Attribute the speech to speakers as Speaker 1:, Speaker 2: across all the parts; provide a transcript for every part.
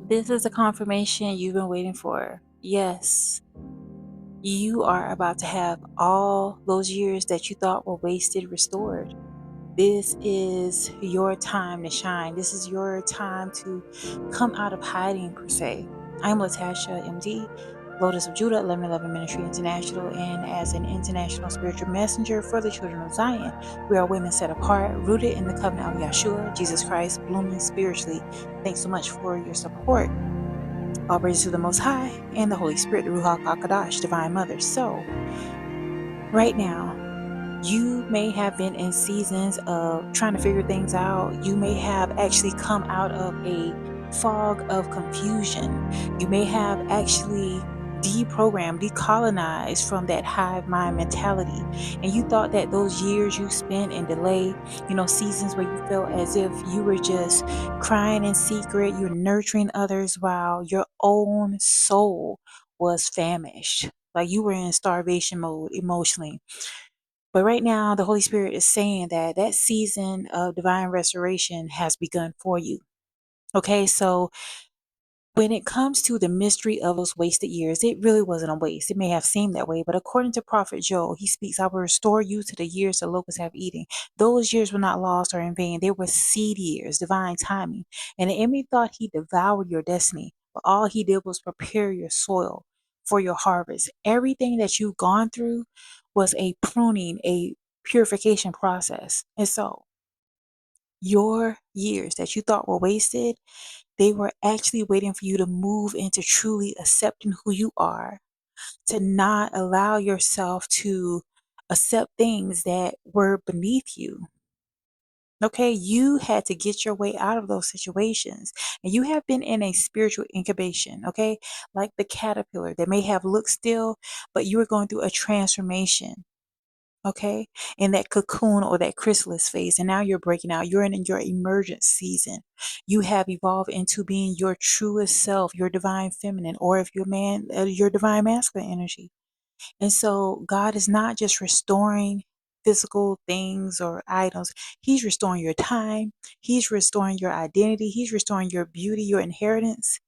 Speaker 1: This is a confirmation you've been waiting for. Yes, you are about to have all those years that you thought were wasted restored. This is your time to shine. This is your time to come out of hiding, per se. I'm Latasha, MD, Lotus of Judah, 1111 Ministry International, and as an international spiritual messenger for the children of Zion, we are women set apart, rooted in the covenant of Yahshua, Jesus Christ, blooming spiritually. Thanks so much for your support. All praises to the Most High and the Holy Spirit, the Ruach HaQadosh, Divine Mother. So, right now, you may have been in seasons of trying to figure things out. You may have actually come out of a fog of confusion. You may have actually deprogrammed, decolonized from that hive mind mentality. And you thought that those years you spent in delay, seasons where you felt as if you were just crying in secret, you're nurturing others while your own soul was famished. Like you were in starvation mode emotionally. But right now, the Holy Spirit is saying that that season of divine restoration has begun for you. Okay, so when it comes to the mystery of those wasted years, it really wasn't a waste. It may have seemed that way, but according to Prophet Joel, he speaks, I will restore you to the years the locusts have eaten. Those years were not lost or in vain. They were seed years, divine timing. And the enemy thought he devoured your destiny, but all he did was prepare your soil for your harvest. Everything that you've gone through was a pruning, a purification process. And so your years that you thought were wasted, they were actually waiting for you to move into truly accepting who you are, to not allow yourself to accept things that were beneath you. Okay, you had to get your way out of those situations. And you have been in a spiritual incubation, okay? Like the caterpillar that may have looked still, but you were going through a transformation. Okay, in that cocoon or that chrysalis phase, and now you're breaking out. You're in your emergent season. You have evolved into being your truest self, your divine feminine, or if you're a man, your divine masculine energy. And so God is not just restoring physical things or items. He's restoring your time. He's restoring your identity. He's restoring your beauty, your inheritance,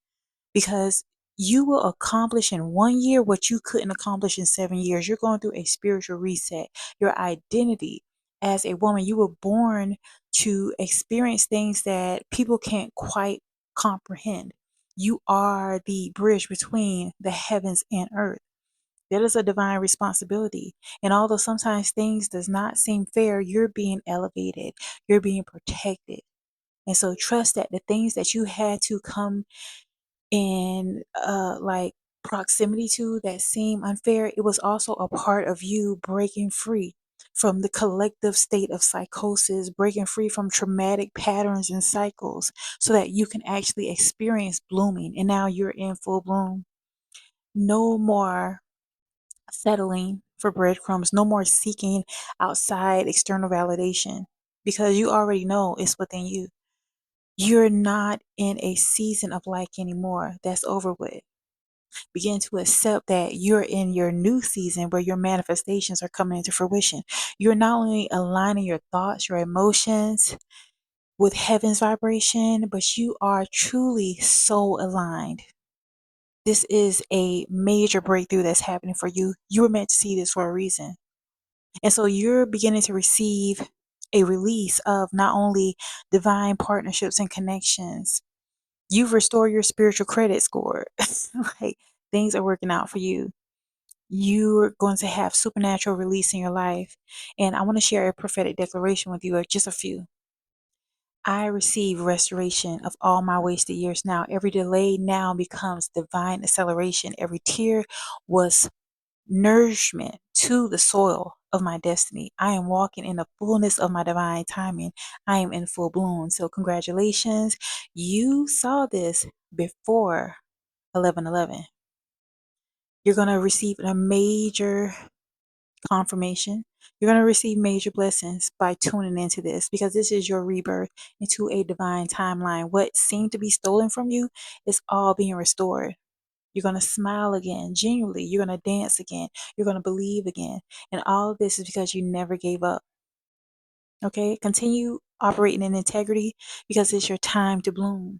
Speaker 1: because you will accomplish in 1 year what you couldn't accomplish in 7 years. You're going through a spiritual reset. Your identity as a woman, you were born to experience things that people can't quite comprehend. You are the bridge between the heavens and earth. That is a divine responsibility. And although sometimes things does not seem fair, you're being elevated. You're being protected. And so trust that the things that you had to come in like proximity to that seem unfair, it was also a part of you breaking free from the collective state of psychosis, breaking free from traumatic patterns and cycles so that you can actually experience blooming. And now you're in full bloom. No more settling for breadcrumbs, no more seeking outside external validation because you already know it's within you. You're not in a season of like anymore. That's over with. Begin to accept that you're in your new season where your manifestations are coming into fruition. You're not only aligning your thoughts, your emotions with heaven's vibration, but you are truly soul aligned. This is a major breakthrough that's happening for you. You were meant to see this for a reason. And so you're beginning to receive a release of not only divine partnerships and connections, you've restored your spiritual credit score. Like things are working out for you. You're going to have supernatural release in your life. And I want to share a prophetic declaration with you, or just a few. I receive restoration of all my wasted years now. Every delay now becomes divine acceleration. Every tear was nourishment to the soil of my destiny. I am walking in the fullness of my divine timing. I am in full bloom. So congratulations. You saw this before 11/11. You're going to receive a major confirmation. You're going to receive major blessings by tuning into this because this is your rebirth into a divine timeline. What seemed to be stolen from you is all being restored. You're going to smile again, genuinely. You're going to dance again. You're going to believe again. And all of this is because you never gave up. Okay? Continue operating in integrity because it's your time to bloom.